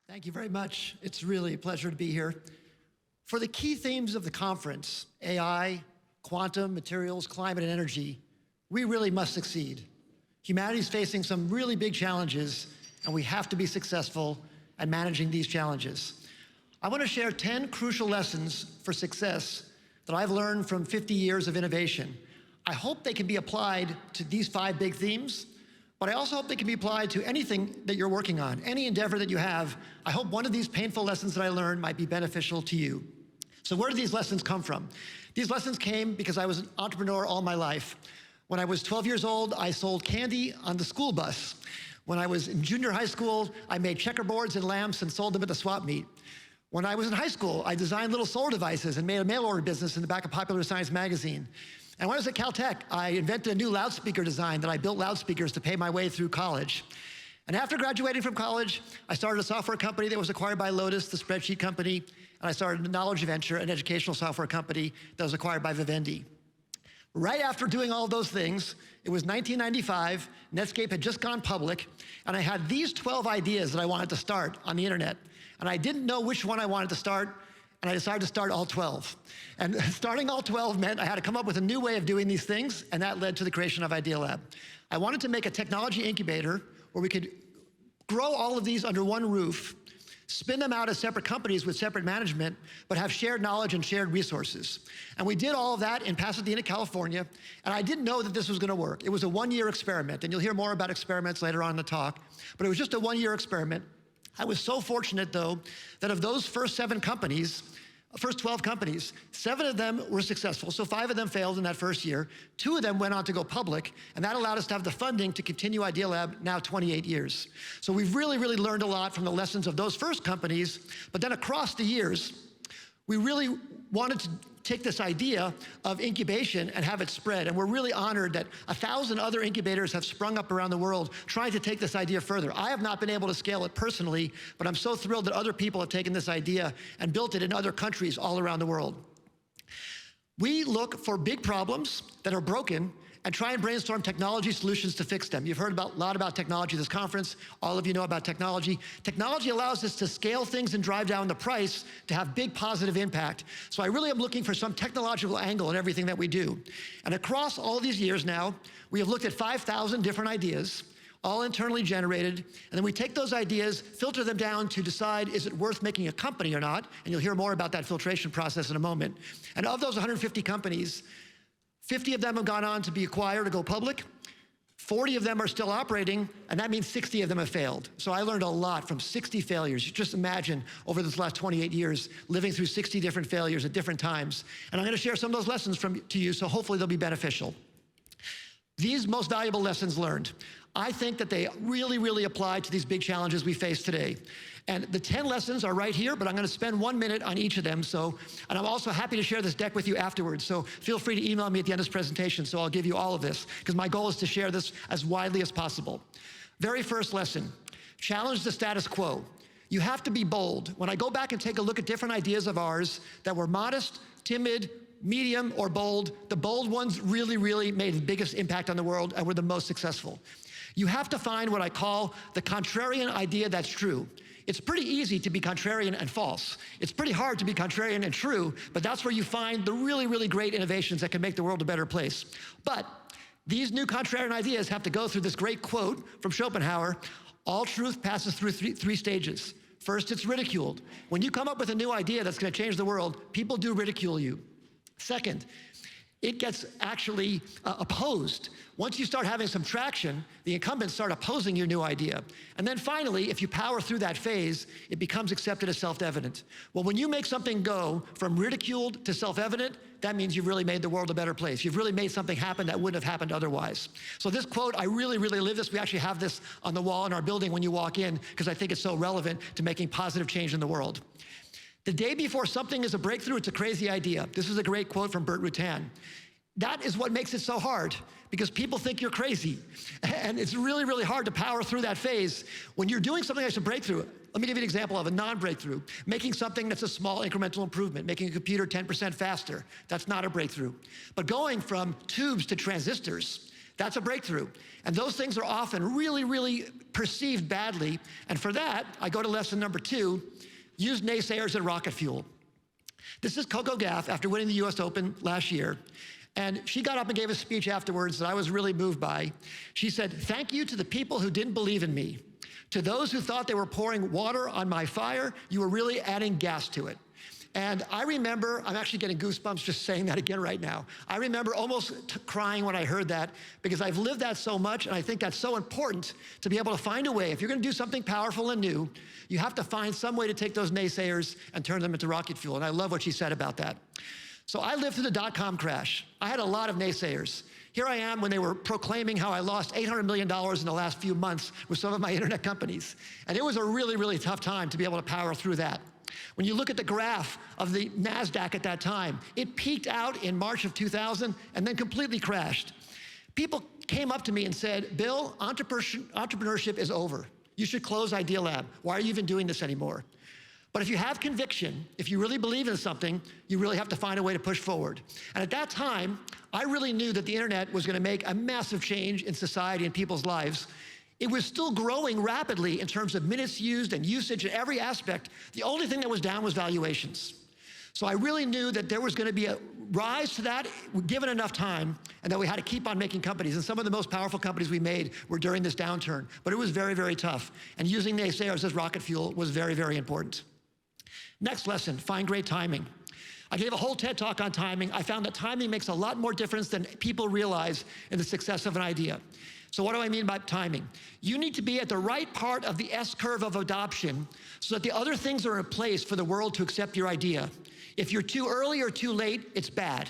Thank you very much. It's really a pleasure to be here. For the key themes of the conference, AI, quantum, materials, climate, and energy, we really must succeed. Humanity's facing some really big challenges, and we have to be successful at managing these challenges. I want to share 10 crucial lessons for success that I've learned from 50 years of innovation. I hope they can be applied to these 5 big themes, but I also hope they can be applied to anything that you're working on, any endeavor that you have. I hope one of these painful lessons that I learned might be beneficial to you. So where do these lessons come from? These lessons came because I was an entrepreneur all my life. When I was 12 years old, I sold candy on the school bus. When I was in junior high school, I made checkerboards and lamps and sold them at the swap meet. When I was in high school, I designed little solar devices and made a mail order business in the back of Popular Science magazine. And when I was at Caltech, I invented a new loudspeaker design that I built loudspeakers to pay my way through college. And after graduating from college, I started a software company that was acquired by Lotus, the spreadsheet company, and I started a knowledge venture, an educational software company that was acquired by Vivendi. Right after doing all those things, it was 1995, Netscape had just gone public, and I had these 12 ideas that I wanted to start on the internet. And I didn't know which one I wanted to start, and I decided to start all 12. And starting all 12 meant I had to come up with a new way of doing these things, and that led to the creation of Idealab. I wanted to make a technology incubator where we could grow all of these under one roof, spin them out as separate companies with separate management, but have shared knowledge and shared resources. And we did all of that in Pasadena, California, and I didn't know that this was gonna work. It was a 1-year experiment, and you'll hear more about experiments later on in the talk, but it was just a 1-year experiment. I was so fortunate, though, that of those first 12 companies, 7 of them were successful, so 5 of them failed in that first year. 2 of them went on to go public, and that allowed us to have the funding to continue Idealab now 28 years. So we've really learned a lot from the lessons of those first companies, but then across the years, we really wanted to take this idea of incubation and have it spread. And we're really honored that 1,000 other incubators have sprung up around the world trying to take this idea further. I have not been able to scale it personally, but I'm so thrilled that other people have taken this idea and built it in other countries all around the world. We look for big problems that are broken and try and brainstorm technology solutions to fix them. You've heard a lot about technology this conference. All of you know about technology. Technology allows us to scale things and drive down the price to have big positive impact. So I really am looking for some technological angle in everything that we do. And across all these years now, we have looked at 5,000 different ideas, all internally generated, and then we take those ideas, filter them down to decide, is it worth making a company or not? And you'll hear more about that filtration process in a moment. And of those 150 companies, 50 of them have gone on to be acquired or go public. 40 of them are still operating, and that means 60 of them have failed. So I learned a lot from 60 failures. You just imagine over this last 28 years, living through 60 different failures at different times. And I'm gonna share some of those lessons to you, so hopefully they'll be beneficial. These most valuable lessons learned, I think that they really apply to these big challenges we face today. And the 10 lessons are right here, but I'm gonna spend 1 minute on each of them. And I'm also happy to share this deck with you afterwards, so feel free to email me at the end of this presentation, so I'll give you all of this, because my goal is to share this as widely as possible. Very first lesson, challenge the status quo. You have to be bold. When I go back and take a look at different ideas of ours that were modest, timid, medium, or bold, the bold ones really made the biggest impact on the world and were the most successful. You have to find what I call the contrarian idea that's true. It's pretty easy to be contrarian and false. It's pretty hard to be contrarian and true, but that's where you find the really great innovations that can make the world a better place. But these new contrarian ideas have to go through this great quote from Schopenhauer: all truth passes through three stages. First, it's ridiculed. When you come up with a new idea that's gonna change the world, people do ridicule you. Second, it gets actually opposed. Once you start having some traction, the incumbents start opposing your new idea. And then finally, if you power through that phase, it becomes accepted as self-evident. Well, when you make something go from ridiculed to self-evident, that means you've really made the world a better place. You've really made something happen that wouldn't have happened otherwise. So this quote, I really live this. We actually have this on the wall in our building when you walk in, because I think it's so relevant to making positive change in the world. The day before something is a breakthrough, it's a crazy idea. This is a great quote from Burt Rutan. That is what makes it so hard, because people think you're crazy. And it's really hard to power through that phase. When you're doing something that's a breakthrough, let me give you an example of a non-breakthrough. Making something that's a small incremental improvement, making a computer 10% faster, that's not a breakthrough. But going from tubes to transistors, That's a breakthrough. And those things are often really, really perceived badly. And for that, I go to lesson number 2, use naysayers and rocket fuel. This is Coco Gauff after winning the US Open last year. And she got up and gave a speech afterwards that I was really moved by. She said, "Thank you to the people who didn't believe in me. To those who thought they were pouring water on my fire, you were really adding gas to it." And I remember, I'm actually getting goosebumps just saying that again right now. I remember almost crying when I heard that, because I've lived that so much, and I think that's so important to be able to find a way. If you're gonna do something powerful and new, you have to find some way to take those naysayers and turn them into rocket fuel, and I love what she said about that. So I lived through the dot-com crash. I had a lot of naysayers. Here I am when they were proclaiming how I lost $800 million in the last few months with some of my internet companies. And it was a really, really tough time to be able to power through that. When you look at the graph of the NASDAQ at that time, it peaked out in March of 2000 and then completely crashed. People came up to me and said, "Bill, entrepreneurship is over. You should close Idealab. Why are you even doing this anymore?" But if you have conviction, if you really believe in something, you really have to find a way to push forward. And at that time, I really knew that the internet was going to make a massive change in society and people's lives. It was still growing rapidly in terms of minutes used and usage in every aspect. The only thing that was down was valuations. So I really knew that there was going to be a rise to that given enough time, and that we had to keep on making companies. And some of the most powerful companies we made were during this downturn. But it was very, very tough. And using naysayers as rocket fuel was very, very important. Next lesson, find great timing. I gave a whole TED talk on timing. I found that timing makes a lot more difference than people realize in the success of an idea. So what do I mean by timing? You need to be at the right part of the S-curve of adoption so that the other things are in place for the world to accept your idea. If you're too early or too late, it's bad.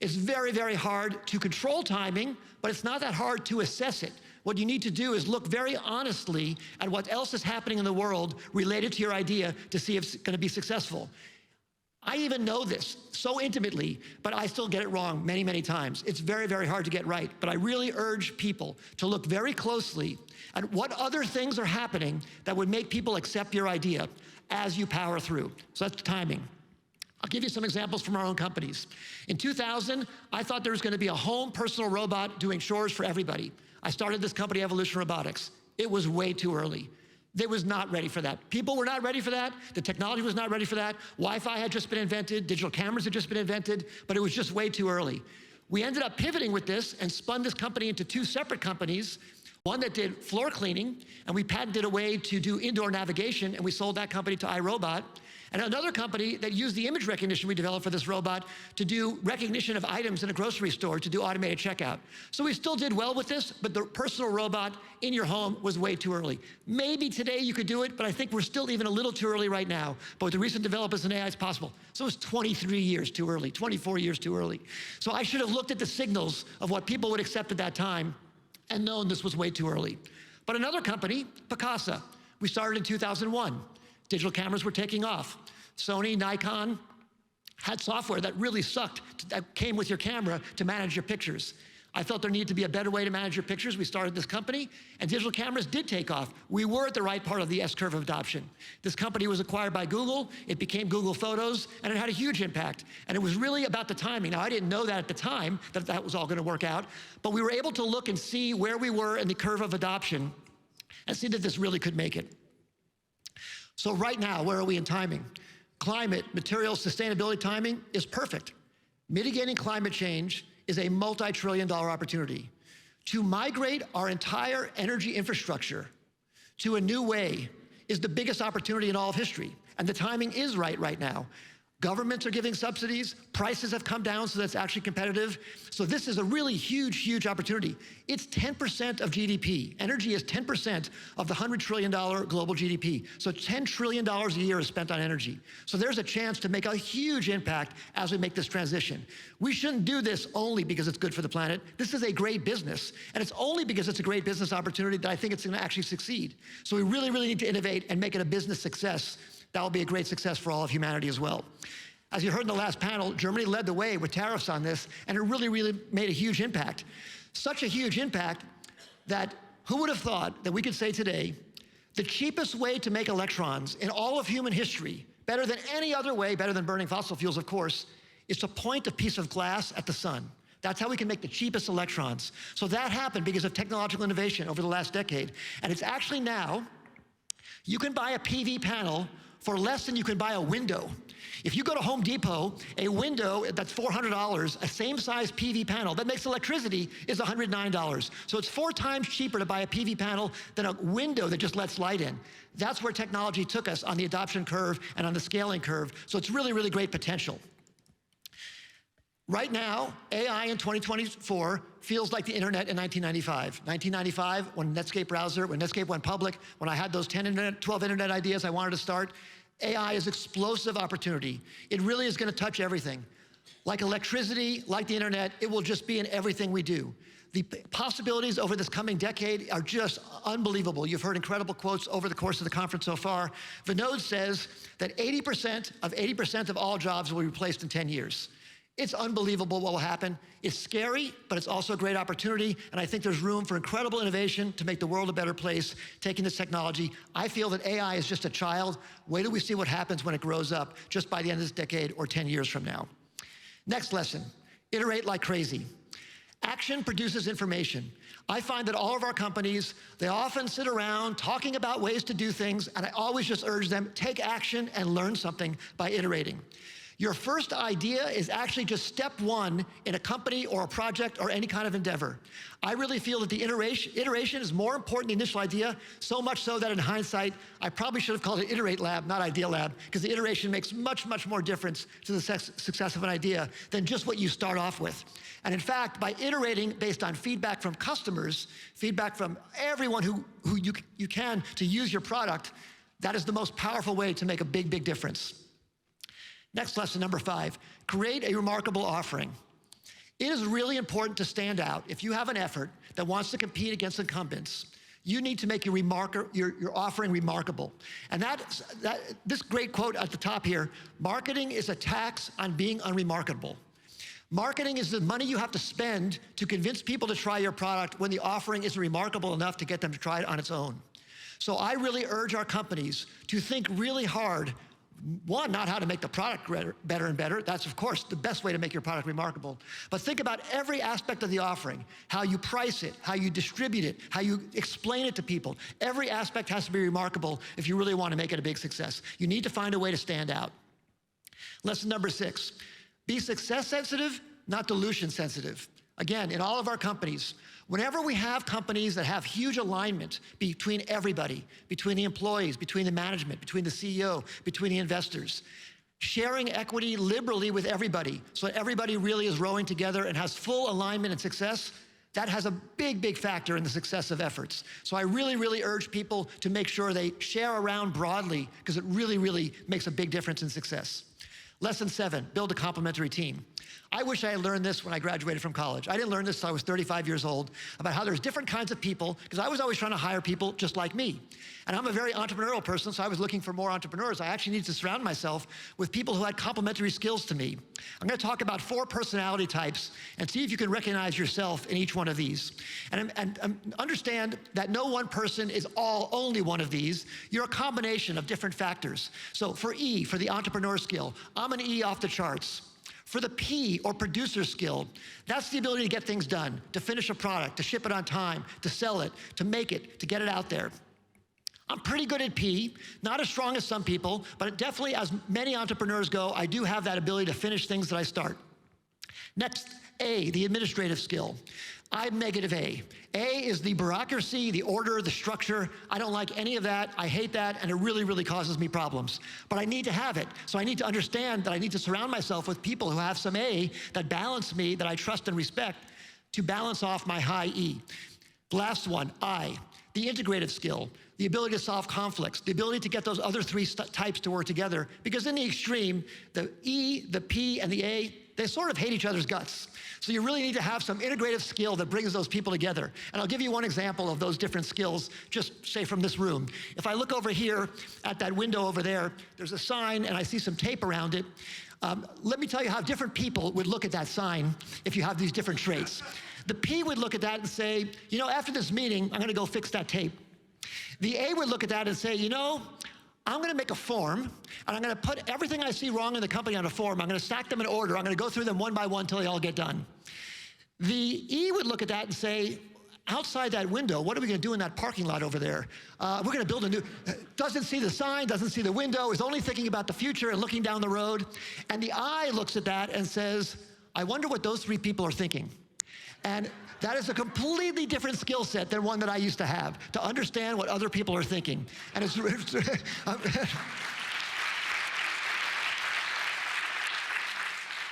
It's very, very hard to control timing, but it's not that hard to assess it. What you need to do is look very honestly at what else is happening in the world related to your idea to see if it's going to be successful. I even know this so intimately, but I still get it wrong many, many times. It's very, very hard to get right, but I really urge people to look very closely at what other things are happening that would make people accept your idea as you power through. So that's timing. I'll give you some examples from our own companies. In 2000, I thought there was going to be a home personal robot doing chores for everybody. I started this company, Evolution Robotics. It was way too early. They was not ready for that. People were not ready for that. The technology was not ready for that. Wi-Fi had just been invented. Digital cameras had just been invented, but it was just way too early. We ended up pivoting with this and spun this company into 2 separate companies, one that did floor cleaning, and we patented a way to do indoor navigation, and we sold that company to iRobot. And another company that used the image recognition we developed for this robot to do recognition of items in a grocery store to do automated checkout. So we still did well with this, but the personal robot in your home was way too early. Maybe today you could do it, but I think we're still even a little too early right now. But with the recent developments in AI, it's possible. So it's 23 years too early, 24 years too early. So I should have looked at the signals of what people would accept at that time and known this was way too early. But another company, Picasa, we started in 2001. Digital cameras were taking off. Sony, Nikon had software that really sucked, that came with your camera to manage your pictures. I felt there needed to be a better way to manage your pictures. We started this company, and digital cameras did take off. We were at the right part of the S-curve of adoption. This company was acquired by Google. It became Google Photos, and it had a huge impact. And it was really about the timing. Now, I didn't know that at the time, that that was all going to work out, but we were able to look and see where we were in the curve of adoption and see that this really could make it. So right now, where are we in timing? Climate, materials, sustainability timing is perfect. Mitigating climate change is a multi-trillion-dollar opportunity. To migrate our entire energy infrastructure to a new way is the biggest opportunity in all of history, and the timing is right now. Governments are giving subsidies, prices have come down so that's actually competitive. So this is a really huge, huge opportunity. It's 10% of GDP. Energy is 10% of the $100 trillion global GDP. So $10 trillion a year is spent on energy. So there's a chance to make a huge impact as we make this transition. We shouldn't do this only because it's good for the planet. This is a great business, and it's only because it's a great business opportunity that I think it's gonna actually succeed. So we really, really need to innovate and make it a business success. That will be a great success for all of humanity as well. As you heard in the last panel, Germany led the way with tariffs on this, and it really, really made a huge impact. Such a huge impact that who would have thought that we could say today, the cheapest way to make electrons in all of human history, better than any other way, better than burning fossil fuels, of course, is to point a piece of glass at the sun. That's how we can make the cheapest electrons. So that happened because of technological innovation over the last decade. And it's actually now, you can buy a PV panel for less than you can buy a window. If you go to Home Depot, a window that's $400, a same size PV panel that makes electricity is $109. So it's 4 times cheaper to buy a PV panel than a window that just lets light in. That's where technology took us on the adoption curve and on the scaling curve. So it's really, really great potential. Right now, AI in 2024 feels like the internet in 1995. 1995, when Netscape went public, when I had those 12 internet ideas I wanted to start, AI is explosive opportunity. It really is gonna touch everything. Like electricity, like the internet, it will just be in everything we do. The possibilities over this coming decade are just unbelievable. You've heard incredible quotes over the course of the conference so far. Vinod says that 80% of all jobs will be replaced in 10 years. It's unbelievable what will happen. It's scary, but it's also a great opportunity, and I think there's room for incredible innovation to make the world a better place, taking this technology. I feel that AI is just a child. Wait till we see what happens when it grows up, just by the end of this decade or 10 years from now. Next lesson, iterate like crazy. Action produces information. I find that all of our companies, they often sit around talking about ways to do things, and I always just urge them, take action and learn something by iterating. Your first idea is actually just step 1 in a company or a project or any kind of endeavor. I really feel that the iteration is more important than the initial idea, so much so that in hindsight, I probably should have called it Iterate-Lab, not Idealab, because the iteration makes much, much more difference to the success of an idea than just what you start off with. And in fact, by iterating based on feedback from customers, feedback from everyone who you can to use your product, that is the most powerful way to make a big, big difference. Next lesson, number 5, create a remarkable offering. It is really important to stand out. If you have an effort that wants to compete against incumbents, you need to make your offering remarkable. And this great quote at the top here, marketing is a tax on being unremarkable. Marketing is the money you have to spend to convince people to try your product when the offering isn't remarkable enough to get them to try it on its own. So I really urge our companies to think really hard. 1, not how to make the product better and better. That's, of course, the best way to make your product remarkable. But think about every aspect of the offering, how you price it, how you distribute it, how you explain it to people. Every aspect has to be remarkable if you really want to make it a big success. You need to find a way to stand out. Lesson number 6, be success sensitive, not dilution sensitive. Again, in all of our companies, whenever we have companies that have huge alignment between everybody, between the employees, between the management, between the CEO, between the investors, sharing equity liberally with everybody so that everybody really is rowing together and has full alignment and success, that has a big, big factor in the success of efforts. So I really, really urge people to make sure they share around broadly because it really, really makes a big difference in success. Lesson 7, build a complementary team. I wish I had learned this when I graduated from college. I didn't learn this until I was 35 years old, about how there's different kinds of people, because I was always trying to hire people just like me. And I'm a very entrepreneurial person, so I was looking for more entrepreneurs. I actually needed to surround myself with people who had complementary skills to me. I'm gonna talk about 4 personality types and see if you can recognize yourself in each one of these. And understand that no one person is only one of these. You're a combination of different factors. So for E, for the entrepreneur skill, I'm an E off the charts. For the P, or producer skill, that's the ability to get things done, to finish a product, to ship it on time, to sell it, to make it, to get it out there. I'm pretty good at P, not as strong as some people, but definitely as many entrepreneurs go, I do have that ability to finish things that I start. Next, A, the administrative skill. I'm negative A. A is the bureaucracy, the order, the structure. I don't like any of that. I hate that, and it really, really causes me problems. But I need to have it. So I need to understand that I need to surround myself with people who have some A that balance me, that I trust and respect, to balance off my high E. The last one, I, the integrative skill, the ability to solve conflicts, the ability to get those other 3 types to work together. Because in the extreme, the E, the P, and the A, they sort of hate each other's guts. So you really need to have some integrative skill that brings those people together. And I'll give you one example of those different skills, just say from this room. If I look over here at that window over there, there's a sign and I see some tape around it. Let me tell you how different people would look at that sign if you have these different traits. The P would look at that and say, you know, after this meeting, I'm gonna go fix that tape. The A would look at that and say, you know, I'm gonna make a form, and I'm gonna put everything I see wrong in the company on a form. I'm gonna stack them in order. I'm gonna go through them one by one until they all get done. The E would look at that and say, outside that window, what are we going to do in that parking lot over there? We're going to build a new, doesn't see the sign, doesn't see the window, is only thinking about the future and looking down the road. And the I looks at that and says, I wonder what those three people are thinking. And that is a completely different skill set than one that I used to have, to understand what other people are thinking. And it's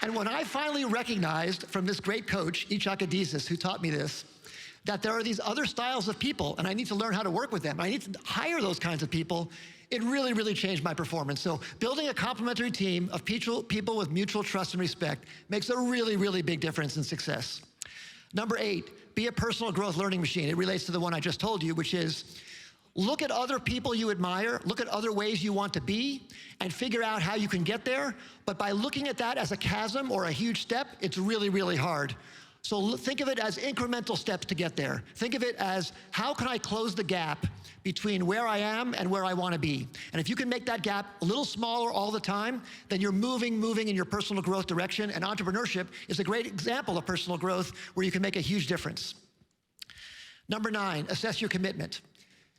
and when I finally recognized from this great coach, Ichakadesis, who taught me this, that there are these other styles of people, and I need to learn how to work with them. I need to hire those kinds of people. It really, really changed my performance. So building a complementary team of people with mutual trust and respect makes a really, really big difference in success. Number 8, be a personal growth learning machine. It relates to the one I just told you, which is look at other people you admire, look at other ways you want to be, and figure out how you can get there. But by looking at that as a chasm or a huge step, it's really, really hard. So think of it as incremental steps to get there. Think of it as, how can I close the gap between where I am and where I want to be? And if you can make that gap a little smaller all the time, then you're moving in your personal growth direction. And entrepreneurship is a great example of personal growth where you can make a huge difference. Number 9, assess your commitment.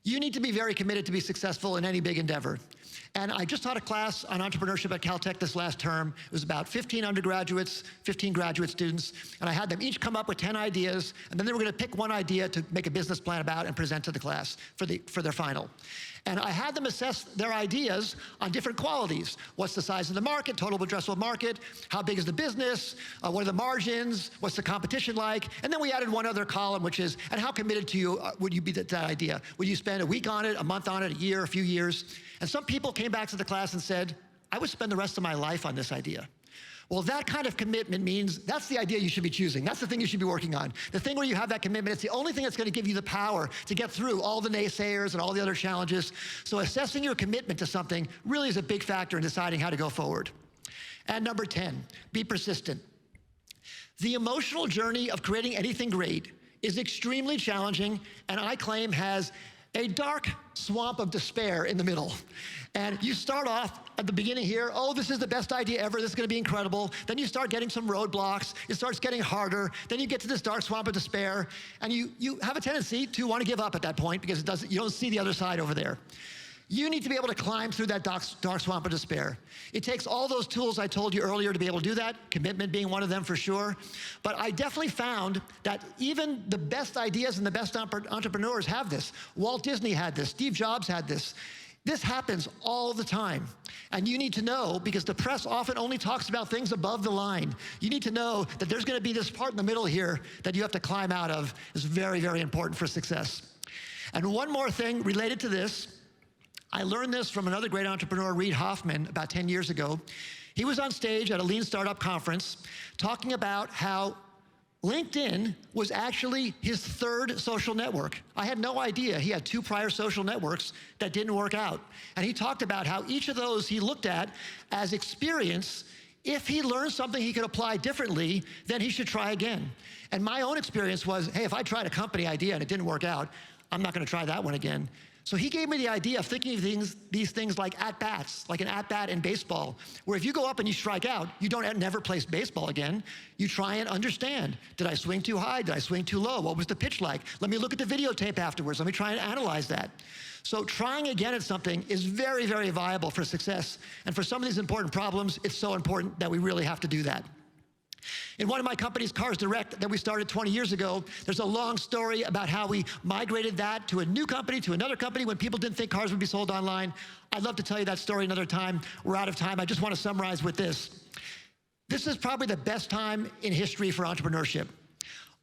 You need to be very committed to be successful in any big endeavor. And I just taught a class on entrepreneurship at Caltech this last term. It was about 15 undergraduates, 15 graduate students, and I had them each come up with 10 ideas, and then they were going to pick one idea to make a business plan about and present to the class for their final. And I had them assess their ideas on different qualities. What's the size of the market, total addressable market? How big is the business? What are the margins? What's the competition like? And then we added one other column, which is, and how committed to you would you be to that idea? Would you spend a week on it, a month on it, a year, a few years? And some people came back to the class and said, I would spend the rest of my life on this idea. Well, that kind of commitment means that's the idea you should be choosing. That's the thing you should be working on. The thing where you have that commitment, it's the only thing that's going to give you the power to get through all the naysayers and all the other challenges. So assessing your commitment to something really is a big factor in deciding how to go forward. And number 10, be persistent. The emotional journey of creating anything great is extremely challenging, and I claim has a dark swamp of despair in the middle. And you start off at the beginning here, oh, this is the best idea ever, this is gonna be incredible. Then you start getting some roadblocks, it starts getting harder, then you get to this dark swamp of despair, and you have a tendency to wanna give up at that point because you don't see the other side over there. You need to be able to climb through that dark swamp of despair. It takes all those tools I told you earlier to be able to do that, commitment being one of them for sure. But I definitely found that even the best ideas and the best entrepreneurs have this. Walt Disney had this, Steve Jobs had this. This happens all the time. And you need to know, because the press often only talks about things above the line. You need to know that there's gonna be this part in the middle here that you have to climb out of. Is very, very important for success. And one more thing related to this, I learned this from another great entrepreneur, Reid Hoffman, about 10 years ago. He was on stage at a Lean Startup conference talking about how LinkedIn was actually his 3rd social network. I had no idea he had 2 prior social networks that didn't work out. And he talked about how each of those he looked at as experience. If he learned something he could apply differently, then he should try again. And my own experience was, hey, if I tried a company idea and it didn't work out, I'm not gonna try that one again. So he gave me the idea of thinking of these things like at-bats, like an at-bat in baseball, where if you go up and you strike out, you don't never play baseball again. You try and understand. Did I swing too high? Did I swing too low? What was the pitch like? Let me look at the videotape afterwards. Let me try and analyze that. So trying again at something is very, very viable for success. And for some of these important problems, it's so important that we really have to do that. In one of my companies, Cars Direct, that we started 20 years ago, there's a long story about how we migrated that to a new company, to another company, when people didn't think cars would be sold online. I'd love to tell you that story another time. We're out of time. I just want to summarize with this. This is probably the best time in history for entrepreneurship.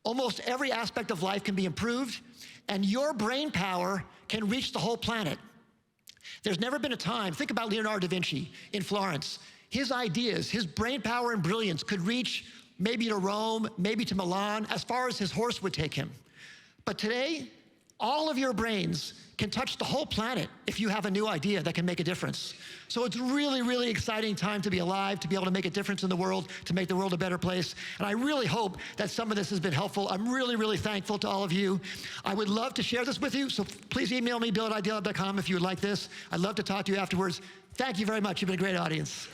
Almost every aspect of life can be improved, and your brain power can reach the whole planet. There's never been a time, think about Leonardo da Vinci in Florence. His ideas, his brain power and brilliance could reach maybe to Rome, maybe to Milan, as far as his horse would take him. But today, all of your brains can touch the whole planet if you have a new idea that can make a difference. So it's really, really exciting time to be alive, to be able to make a difference in the world, to make the world a better place. And I really hope that some of this has been helpful. I'm really, really thankful to all of you. I would love to share this with you, so please email me, bill@idealab.com if you would like this. I'd love to talk to you afterwards. Thank you very much. You've been a great audience.